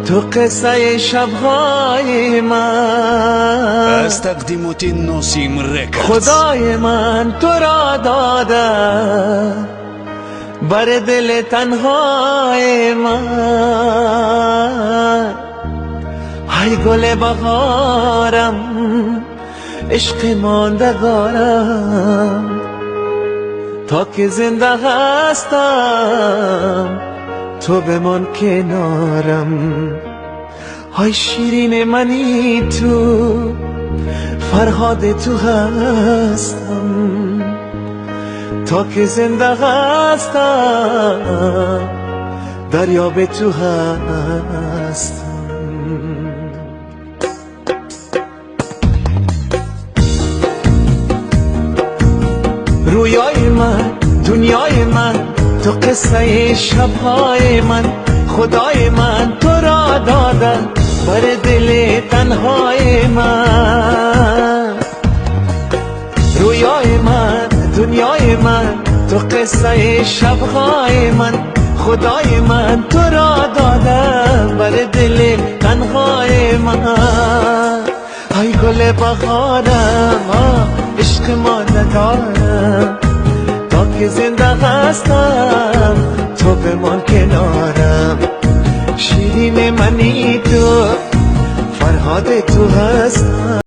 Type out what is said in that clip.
تو قصه شبهای من از تقدیمات نسیم رکورد. خدای من تو را داده بر دل تنهای من. ای گل بهارم عشق ماندگارم تا که زنده هستم تو بمان کنارم. های شیرین منی تو فرهاد تو هستم تا که زنده هستم دریا به تو هستم. رویای من دنیای من تو قصه شبهای من خدای من تو را داده بر دل تنهای من. رویای من دنیای من تو قصه شبهای من خدای من تو را داده بر دل تنهای من. ای گل بهارم عشق ماندگارم تا که زنده هستم تو بمان کنارم. شیرین منی تو فرهاد تو هستم.